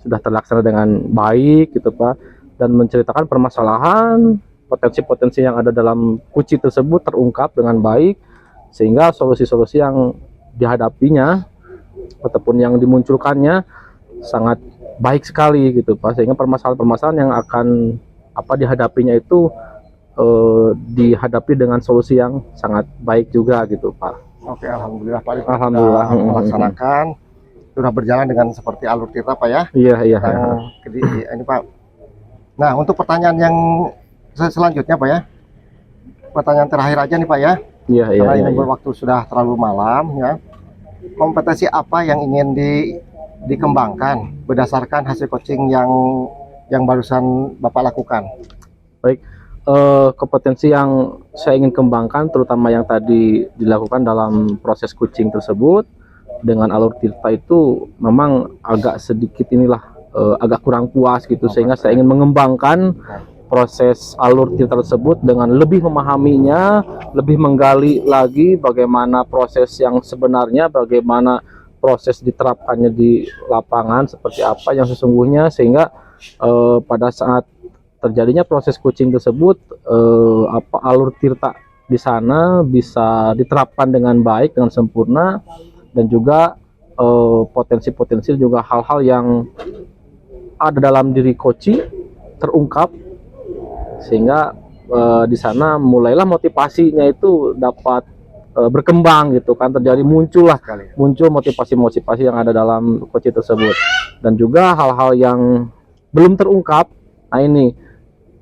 sudah terlaksana dengan baik gitu Pak, dan menceritakan permasalahan, potensi-potensi yang ada dalam kunci tersebut terungkap dengan baik, sehingga solusi-solusi yang dihadapinya ataupun yang dimunculkannya sangat baik sekali gitu Pak, sehingga permasalahan-permasalahan yang akan dihadapinya itu dihadapi dengan solusi yang sangat baik juga gitu Pak. Oke, alhamdulillah Pak Arif Alhamdulillah sudah melaksanakan, sudah berjalan dengan seperti alur tirta Pak ya. Iya. Ini Pak. Nah, untuk pertanyaan yang selanjutnya Pak ya, pertanyaan terakhir aja nih Pak ya. Iya. Karena ini waktu sudah terlalu malam ya. Kompetensi apa yang ingin dikembangkan berdasarkan hasil coaching yang barusan Bapak lakukan? Baik, kompetensi yang saya ingin kembangkan terutama yang tadi dilakukan dalam proses coaching tersebut dengan alur tirta itu memang agak sedikit agak kurang puas gitu, sehingga saya ingin mengembangkan proses alur tirta tersebut dengan lebih memahaminya, lebih menggali lagi bagaimana proses yang sebenarnya, bagaimana proses diterapkannya di lapangan seperti apa yang sesungguhnya, sehingga pada saat terjadinya proses coaching tersebut alur tirta di sana bisa diterapkan dengan baik, dengan sempurna, dan juga potensi-potensi juga hal-hal yang ada dalam diri coaching terungkap, sehingga di sana mulailah motivasinya itu dapat berkembang gitu kan, muncul motivasi-motivasi yang ada dalam coaching tersebut, dan juga hal-hal yang belum terungkap. Nah ini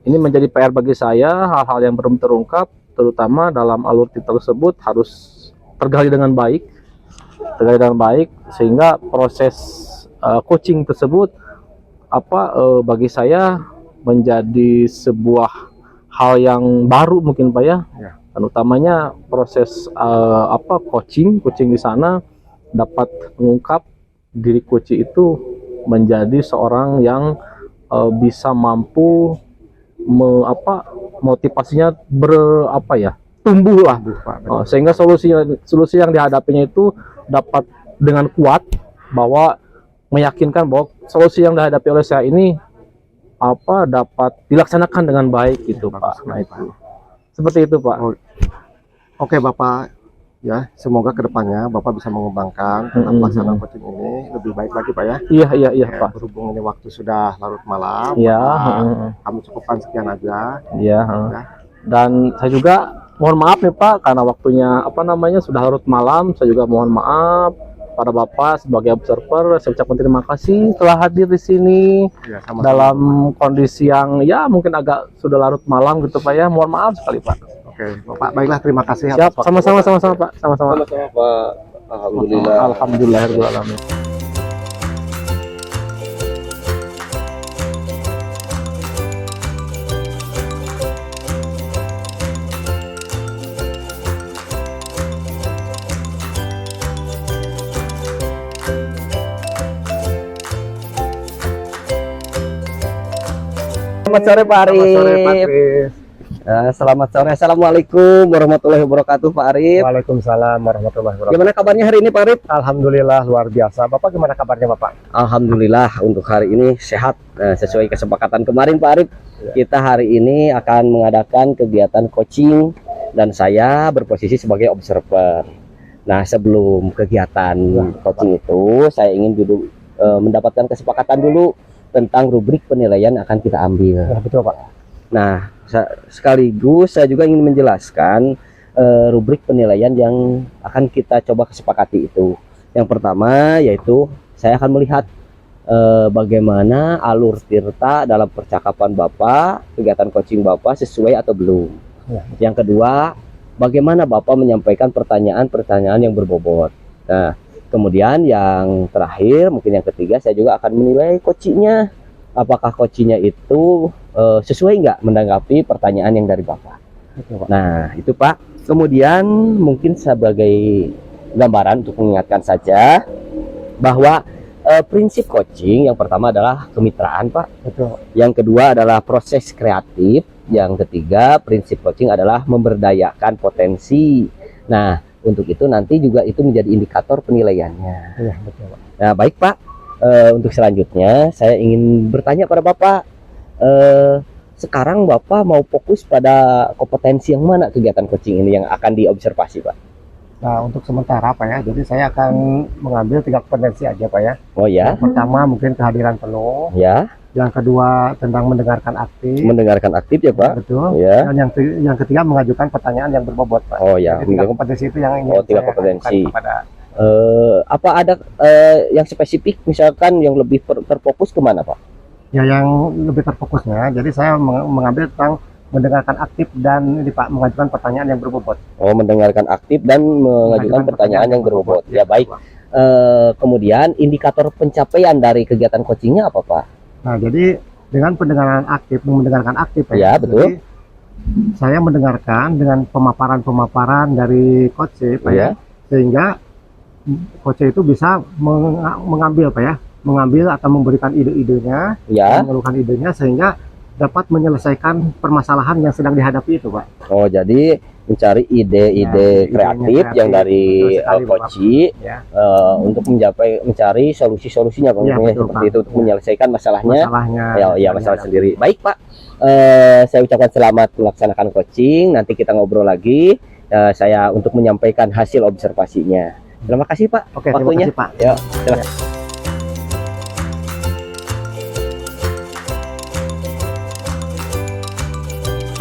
ini menjadi PR bagi saya. Hal-hal yang belum terungkap, terutama dalam alur tersebut, harus tergali dengan baik, sehingga proses coaching tersebut bagi saya menjadi sebuah hal yang baru mungkin Pak ya. Dan utamanya proses coaching di sana dapat mengungkap diri coach itu menjadi seorang yang bisa mampu motivasinya tumbuh lah, sehingga solusi yang dihadapinya itu dapat dengan kuat, bahwa meyakinkan bahwa solusi yang dihadapi oleh saya ini dapat dilaksanakan dengan baik gitu Pak. Nah itu seperti itu Pak. Oke Bapak, ya semoga kedepannya Bapak bisa mengembangkan tentang pelaksanaan coaching ini lebih baik lagi Pak ya. Iya Pak. Berhubung ini waktu sudah larut malam, kami cukupkan sekian aja. Iya. Dan saya juga mohon maaf nih Pak, karena waktunya sudah larut malam. Saya juga mohon maaf pada Bapak sebagai observer. Saya ucapkan terima kasih telah hadir di sini dalam kondisi yang ya mungkin agak sudah larut malam gitu Pak ya. Mohon maaf sekali Pak. Oke Bapak, baiklah, terima kasih. Siap, sama-sama Pak. Sama-sama Pak. Alhamdulillah. Alhamdulillahirobbilalamin. Selamat sore Pak Arif. Selamat sore Pak Kris. Selamat sore. Assalamualaikum warahmatullahi wabarakatuh Pak Arif. Waalaikumsalam warahmatullahi wabarakatuh. Gimana kabarnya hari ini Pak Arif? Alhamdulillah luar biasa. Bapak gimana kabarnya Bapak? Alhamdulillah untuk hari ini sehat. Sesuai kesepakatan kemarin Pak Arif, kita hari ini akan mengadakan kegiatan coaching dan saya berposisi sebagai observer. Nah sebelum kegiatan coaching itu, saya ingin dulu mendapatkan kesepakatan dulu tentang rubrik penilaian akan kita ambil. Ya, betul Pak. Nah sekaligus saya juga ingin menjelaskan rubrik penilaian yang akan kita coba kesepakati itu. Yang pertama yaitu saya akan melihat bagaimana alur Tirta dalam percakapan Bapak, kegiatan coaching Bapak sesuai atau belum. Ya. Yang kedua, bagaimana Bapak menyampaikan pertanyaan-pertanyaan yang berbobot. Nah, kemudian yang terakhir, mungkin yang ketiga, saya juga akan menilai coachingnya. Apakah coachingnya itu sesuai nggak menanggapi pertanyaan yang dari Bapak. Nah, itu Pak. Kemudian mungkin sebagai gambaran untuk mengingatkan saja bahwa prinsip coaching yang pertama adalah kemitraan Pak. Betul. Yang kedua adalah proses kreatif. Yang ketiga, prinsip coaching adalah memberdayakan potensi. Nah, untuk itu nanti juga itu menjadi indikator penilaiannya. Iya, betul Pak. Nah, baik Pak. Untuk selanjutnya saya ingin bertanya pada Bapak. Sekarang Bapak mau fokus pada kompetensi yang mana kegiatan coaching ini yang akan diobservasi Pak? Nah, untuk sementara Pak ya, jadi saya akan mengambil 3 kompetensi aja Pak ya. Oh ya. Yang pertama mungkin kehadiran penuh. Ya. Yang kedua tentang mendengarkan aktif. Mendengarkan aktif ya Pak. Betul. Ya. Dan yang ketiga mengajukan pertanyaan yang berbobot Pak. Oh ya. Jadi 3 kompetensi itu yang ingin 3 saya kompetensi. ajukan kepada. Apa ada yang spesifik misalkan yang lebih terfokus kemana Pak? Ya, yang lebih terfokusnya. Jadi saya mengambil tentang mendengarkan aktif dan ini Pak mengajukan pertanyaan yang berbobot. Oh, mendengarkan aktif dan mengajukan pertanyaan yang berbobot. Ya baik. Kemudian indikator pencapaian dari kegiatan coachingnya apa Pak? Nah, jadi dengan mendengarkan aktif Ya, betul. Jadi, saya mendengarkan dengan pemaparan dari coach Pak ya, sehingga coach itu bisa mengambil Pak ya, mengambil atau memberikan ide-idenya, mengeluarkan idenya sehingga dapat menyelesaikan permasalahan yang sedang dihadapi itu Pak. Oh, jadi mencari ide-ide kreatif yang dari coach untuk mencari solusi-solusinya Pak, seperti itu untuk menyelesaikan masalahnya. Masalah sendiri. Baik Pak, saya ucapkan selamat melaksanakan coaching. Nanti kita ngobrol lagi. Saya untuk menyampaikan hasil observasinya. Terima kasih Pak. Oke, waktunya. terima kasih Pak. Ya, silakan.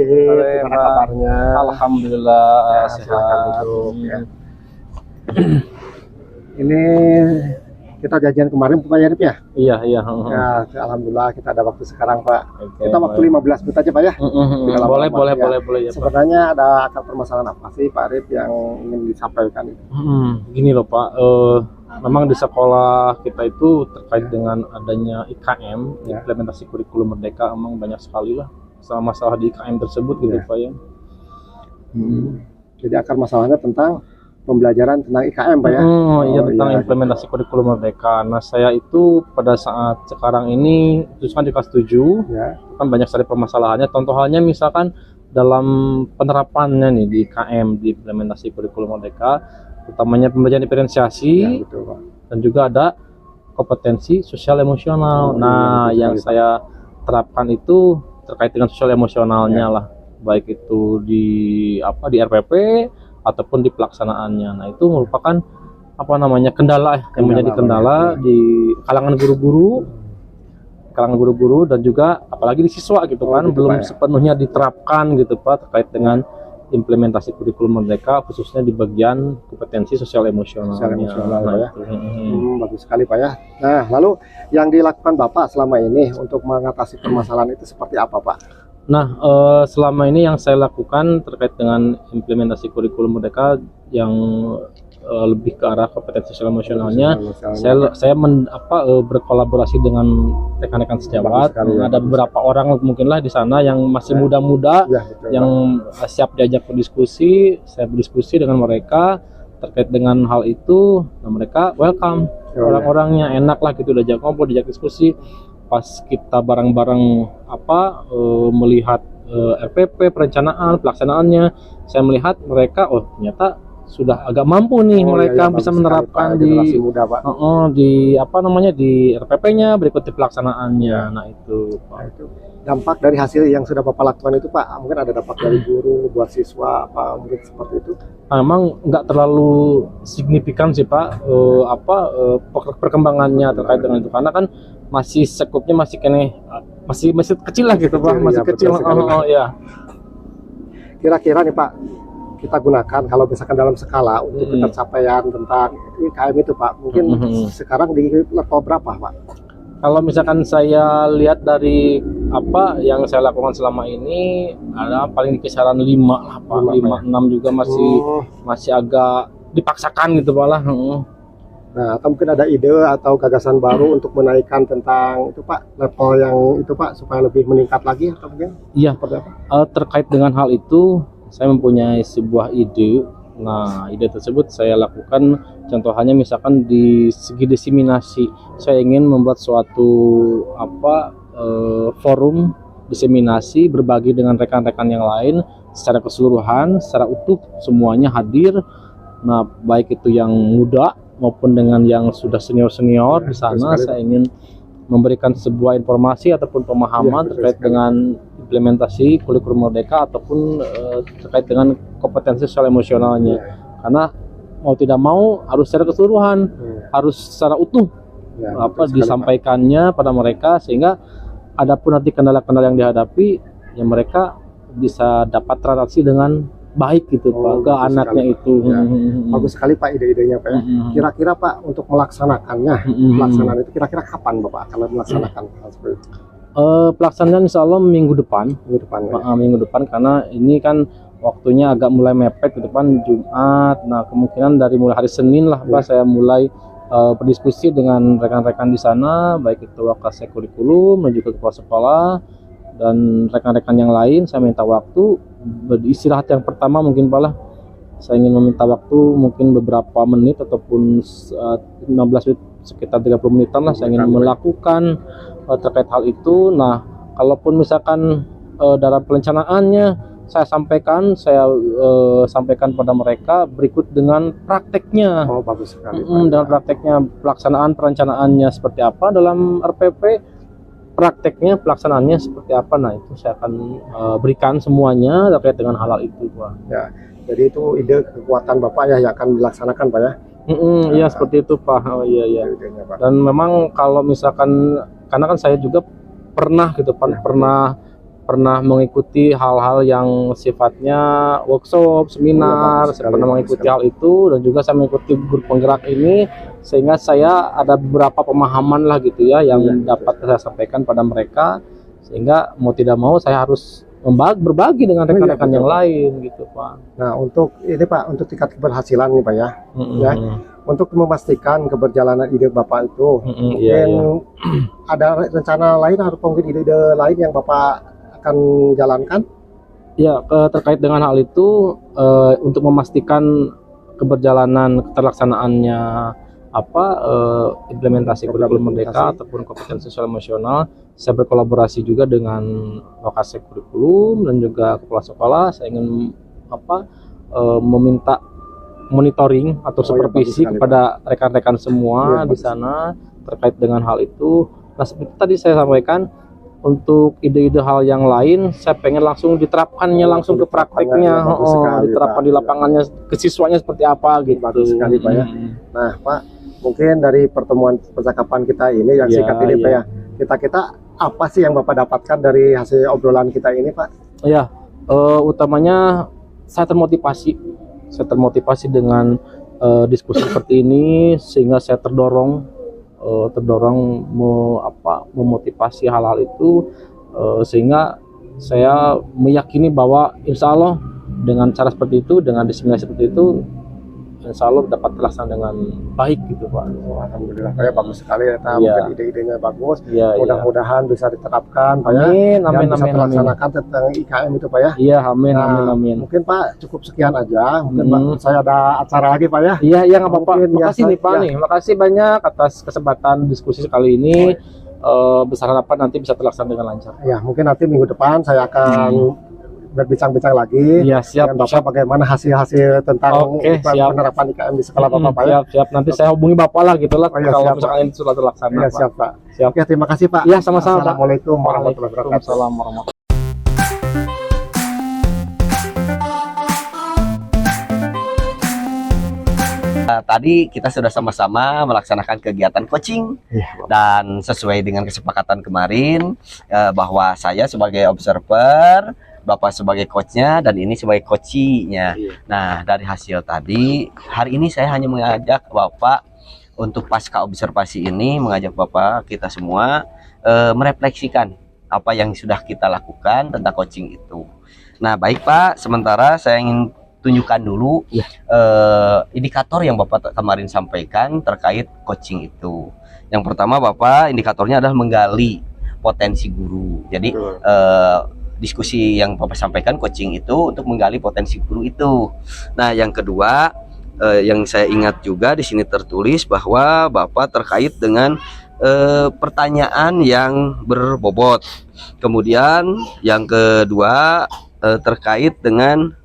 Gimana kabarnya? Alhamdulillah Ya, silakan duduk, ya. Ini kita janjian kemarin Pak Yarip ya. Iya, iya. Ya, alhamdulillah kita ada waktu sekarang Pak. Oke, Kita waktu 15 menit aja Pak ya. Tidak boleh, lama-lama, boleh, ya. boleh, boleh ya, Pak. Sebenarnya ada akar permasalahan apa sih Pak Arif yang ingin disampaikan itu? Gini loh Pak, memang di sekolah kita itu terkait dengan adanya IKM, Ya. implementasi kurikulum merdeka, emang banyak sekali lah masalah di IKM tersebut gitu Ya. Pak ya. Jadi akar masalahnya tentang pembelajaran tentang IKM Pak ya. Iya, tentang iya, implementasi kurikulum merdeka. Nah saya itu pada saat sekarang ini, khususnya di kelas 7, Ya. kan banyak sekali permasalahannya. Contoh halnya misalkan dalam penerapannya nih di IKM, di implementasi kurikulum merdeka, utamanya pembelajaran diferensiasi, Ya, betul Pak. dan juga ada kompetensi sosial emosional. Oh, Nah, iya, yang betul saya terapkan itu terkait dengan sosial emosionalnya Ya. lah, baik itu di RPP ataupun di pelaksanaannya. Nah, itu merupakan kendala yang menjadi kendala di kalangan guru-guru dan juga apalagi di siswa gitu Oh, kan, gitu, belum Pak, ya. sepenuhnya diterapkan gitu Pak, terkait dengan implementasi kurikulum merdeka, khususnya di bagian kompetensi sosial emosionalnya. Sosial emosional, Pak, ya. Itu. Bagus sekali Pak ya. Nah, lalu yang dilakukan Bapak selama ini untuk mengatasi permasalahan itu seperti apa Pak? Nah, selama ini yang saya lakukan terkait dengan implementasi kurikulum merdeka yang lebih ke arah kompetensi sosial emosionalnya, berkolaborasi dengan rekan-rekan sejawat. Bagus sekali, ya. Ada beberapa orang mungkinlah di sana yang masih muda-muda, Ya, betul, yang siap diajak berdiskusi. Saya berdiskusi dengan mereka terkait dengan hal itu. Nah, mereka welcome, ya. orang-orangnya enak lah gitu, diajak ngobrol, diajak diskusi. Pas kita bareng-bareng melihat RPP, perencanaan, pelaksanaannya, saya melihat mereka, oh ternyata sudah agak mampu nih, Oh, mereka iya, bisa bagus menerapkan sekali, Pak. Generasi muda, Pak. di RPP-nya, berikut di pelaksanaannya. Nah itu Pak. Nah, itu dampak dari hasil yang sudah Bapak lakukan itu Pak, mungkin ada dampak dari guru buat siswa apa mungkin seperti itu. Nah, memang nggak terlalu signifikan sih Pak, perkembangannya terkait dengan itu, karena kan masih sekupnya masih masih kecil lah gitu Pak, masih Iya, betul kecil. sekali, Pak. Ya. Kira-kira nih Pak, kita gunakan kalau misalkan dalam skala untuk pencapaian tentang IKM itu Pak, mungkin sekarang di level berapa Pak? Kalau misalkan saya lihat dari apa yang saya lakukan selama ini, ada paling di kisaran 5 lah Pak, 5-6 juga masih agak dipaksakan gitu Pak lah. Nah, atau mungkin ada ide atau gagasan baru untuk menaikkan tentang itu Pak, level yang itu Pak, supaya lebih meningkat lagi atau mungkin Iya, seperti apa? terkait dengan hal itu saya mempunyai sebuah ide. Nah, ide tersebut saya lakukan contohnya misalkan di segi diseminasi. Saya ingin membuat suatu forum diseminasi, berbagi dengan rekan-rekan yang lain secara keseluruhan, secara utuh, semuanya hadir. Nah, baik itu yang muda maupun dengan yang sudah senior-senior di sana. Saya ingin memberikan sebuah informasi ataupun pemahaman terkait dengan implementasi kurikulum merdeka ataupun terkait dengan kompetensi sosial emosionalnya. Karena mau tidak mau harus secara keseluruhan, harus secara utuh disampaikannya pada mereka, sehingga adapun nanti kendala-kendala yang dihadapi, ya mereka bisa dapat transaksi dengan baik gitu Pak, ke anaknya itu. Ya. Bagus sekali Pak ide-idenya Pak ya. Kira-kira Pak untuk melaksanakannya, pelaksanaan itu kira-kira kapan Bapak akan melaksanakan hal seperti itu? Pelaksanaan insya Allah minggu depan. Minggu depan, karena ini kan waktunya agak mulai mepet ke depan, Jumat. Nah, kemungkinan dari mulai hari Senin lah Pak, saya mulai berdiskusi dengan rekan-rekan di sana, baik itu wakasek kurikulum dan juga kepala sekolah dan rekan-rekan yang lain. Saya minta waktu beristirahat yang pertama mungkin Pak lah. Saya ingin meminta waktu mungkin beberapa menit ataupun 15 menit, sekitar 30 menitan lah. Saya ingin melakukan terkait hal itu. Nah, kalaupun misalkan dalam perencanaannya saya sampaikan pada mereka berikut dengan prakteknya. Oh, bagus sekali. Dengan prakteknya, pelaksanaan perencanaannya seperti apa dalam RPP, prakteknya pelaksanaannya seperti apa. Nah, itu saya akan berikan semuanya terkait dengan hal itu Pak. Ya, jadi itu ide kekuatan Bapak ya yang akan dilaksanakan Pak ya. Iya, seperti itu Pak. Oh iya. Idenya, Pak. Dan memang kalau misalkan, karena kan saya juga pernah gitu Pak, pernah pernah mengikuti hal-hal yang sifatnya workshop, seminar, Bagus saya sekali, pernah bagus mengikuti sekali. hal itu, dan juga saya mengikuti grup penggerak ini, sehingga saya ada beberapa pemahaman lah gitu ya yang Iya, dapat saya sampaikan pada mereka, sehingga mau tidak mau saya harus berbagi dengan Iya, rekan-rekan betul, yang Pak. lain gitu Pak. Nah, untuk ini Pak, untuk tingkat keberhasilan nih Pak ya, ya, Mm-mm. untuk memastikan keberjalanan ide Bapak itu, Mm-mm, iya, mungkin iya. ada rencana lain atau mungkin ide-ide lain yang Bapak akan jalankan? Ya, terkait dengan hal itu, untuk memastikan keberjalanan terlaksanaannya implementasi kurikulum merdeka ataupun kompetensi sosial emosional, saya berkolaborasi juga dengan Wakasek kurikulum dan juga kepala sekolah. Saya ingin meminta monitoring atau Oh, ya, supervisi bagus sekali, kepada rekan-rekan semua Iya, di bagus. sana terkait dengan hal itu. Nah, seperti tadi saya sampaikan, untuk ide-ide hal yang lain saya pengen langsung diterapkannya, langsung ke prakteknya, Bagus sekali, diterapkan Pak. di lapangannya, ke siswanya seperti apa gitu. Bagus sekali, Pak, ya. Nah Pak, mungkin dari pertemuan percakapan kita ini yang Iya, singkat ini Pak iya. ya, kita apa sih yang Bapak dapatkan dari hasil obrolan kita ini Pak? Ya, utamanya saya termotivasi dengan diskusi seperti ini, sehingga saya terdorong memotivasi hal-hal itu, sehingga saya meyakini bahwa insya Allah dengan cara seperti itu, dengan diseminasi seperti itu, insya Allah dapat terlaksana dengan baik gitu Pak. Alhamdulillah Pak ya, bagus sekali ya. Iya. Mungkin ide-idenya bagus. Iya, iya. Mudah-mudahan bisa diterapkan Pak ya. Amin, Dan amin, bisa amin, amin. terlaksanakan tentang IKM itu Pak ya. Iya, amin, Nah, amin, amin. Mungkin Pak cukup sekian aja. Mungkin Hmm. Pak, saya ada acara lagi Pak ya. Iya, iya nggak apa-apa. Mungkin ya, Makasih nih Pak ya. nih. Makasih banyak atas kesempatan diskusi kali ini. Besar harapan nanti bisa terlaksana dengan lancar. Ya, mungkin nanti minggu depan saya akan berbincang-bincang lagi. Iya, siap, dengan Bapak siap. bagaimana hasil-hasil tentang Oke, siap. penerapan IKM di sekolah Bapak Pak ya. Siap, siap. Nanti saya hubungi Bapak lah gitu lah, Oh, iya, kalau siap, misalkan ini sudah terlaksana. Ya, Pak. siap Pak. Siap. Oke, terima kasih Pak. Iya, sama-sama Pak. Assalamualaikum warahmatullahi wabarakatuh. Waalaikumsalam warahmatullahi. Tadi kita sudah sama-sama melaksanakan kegiatan coaching Iya, dan sesuai dengan kesepakatan kemarin bahwa saya sebagai observer, Bapak sebagai coachnya, dan ini sebagai coachinya. Iya. Nah, dari hasil tadi, hari ini saya hanya mengajak Bapak untuk pasca observasi ini, mengajak Bapak kita semua merefleksikan apa yang sudah kita lakukan tentang coaching itu. Nah, baik Pak, sementara saya ingin tunjukkan dulu indikator yang Bapak kemarin sampaikan terkait coaching itu. Yang pertama Bapak, indikatornya adalah menggali potensi guru. Jadi diskusi yang Bapak sampaikan coaching itu untuk menggali potensi guru itu. Nah, yang kedua yang saya ingat juga di sini tertulis bahwa Bapak terkait dengan pertanyaan yang berbobot. Kemudian yang kedua terkait dengan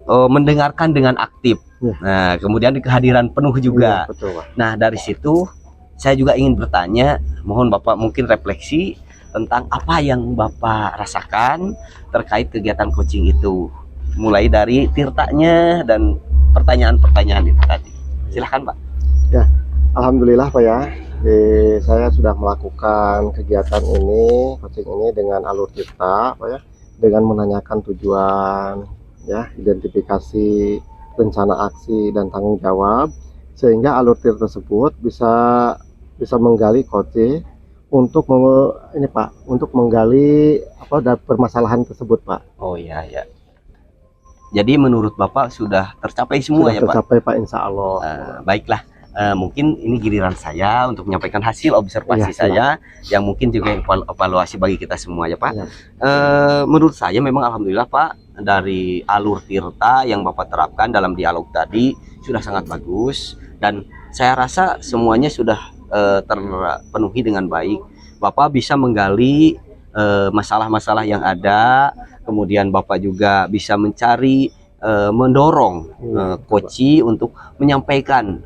mendengarkan dengan aktif. Ya. Nah, kemudian kehadiran penuh juga. Iya, betul Pak. Nah, dari situ saya juga ingin bertanya, mohon Bapak mungkin refleksi tentang apa yang Bapak rasakan terkait kegiatan coaching itu. Mulai dari tirtanya dan pertanyaan-pertanyaan itu tadi. Silahkan Pak. Alhamdulillah Pak ya. Saya sudah melakukan kegiatan ini, coaching ini dengan alur tirta Pak ya, dengan menanyakan tujuan, ya, identifikasi, rencana aksi dan tanggung jawab, sehingga alur tirta tersebut bisa menggali coaching untuk ini Pak, untuk menggali permasalahan tersebut Pak. Oh iya ya. Jadi menurut Bapak sudah tercapai semua Sudah ya Pak? tercapai Pak, insya Allah. Baiklah. Mungkin ini giliran saya untuk menyampaikan hasil observasi Iya, saya yang mungkin juga evaluasi bagi kita semua ya Pak. Iya. Menurut saya memang alhamdulillah Pak, dari alur tirta yang Bapak terapkan dalam dialog tadi sudah sangat bagus, dan saya rasa semuanya sudah terpenuhi dengan baik. Bapak bisa menggali masalah-masalah yang ada, kemudian Bapak juga bisa mencari mendorong coachi untuk menyampaikan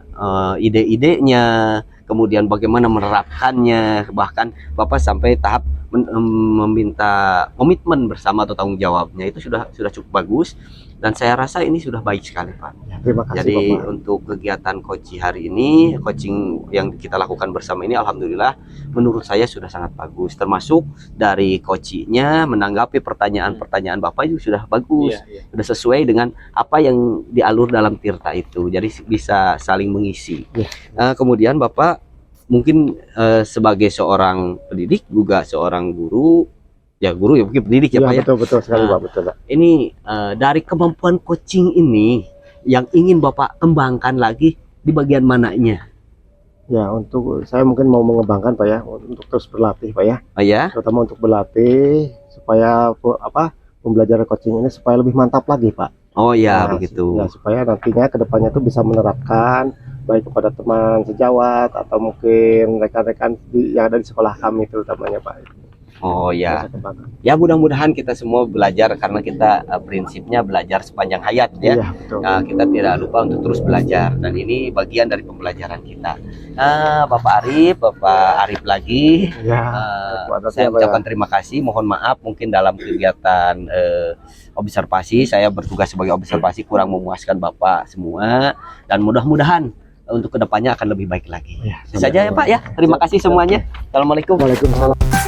ide-idenya, kemudian bagaimana menerapkannya, bahkan Bapak sampai tahap meminta komitmen bersama atau tanggung jawabnya itu sudah cukup bagus, dan saya rasa ini sudah baik sekali Pak. Ya, terima kasih Jadi Bapak. untuk kegiatan coaching hari ini, coaching yang kita lakukan bersama ini, alhamdulillah menurut saya sudah sangat bagus. Termasuk dari coachingnya menanggapi pertanyaan-pertanyaan Bapak itu sudah bagus, sudah sesuai dengan apa yang dialur dalam tirta itu. Jadi bisa saling mengisi. Kemudian Bapak mungkin sebagai seorang pendidik juga seorang guru ya mungkin pendidik ya Pak ya. Betul sekali Pak, betul Pak. Ini dari kemampuan coaching ini yang ingin Bapak kembangkan lagi di bagian mananya? Ya, untuk saya mungkin mau mengembangkan Pak ya, untuk terus berlatih Pak ya. Oh ya, Terutama untuk berlatih supaya pembelajaran coaching ini supaya lebih mantap lagi Pak. oh ya Nah, begitu. ya, supaya nantinya kedepannya itu bisa menerapkan baik kepada teman sejawat atau mungkin rekan-rekan yang ada di sekolah kami terutamanya Pak. Oh ya, Bisa kembangkan. ya mudah-mudahan kita semua belajar karena kita prinsipnya belajar sepanjang hayat ya. Iya, betul. Kita tidak lupa untuk terus belajar, dan ini bagian dari pembelajaran kita. Bapak Arif lagi. Ya, Saya ucapkan terima kasih. Mohon maaf mungkin dalam kegiatan observasi saya bertugas sebagai observasi kurang memuaskan Bapak semua, dan mudah-mudahan untuk kedepannya akan lebih baik lagi. Ya, Itu saja ya Pak ya. Terima kasih semuanya. Assalamualaikum. Waalaikumsalam.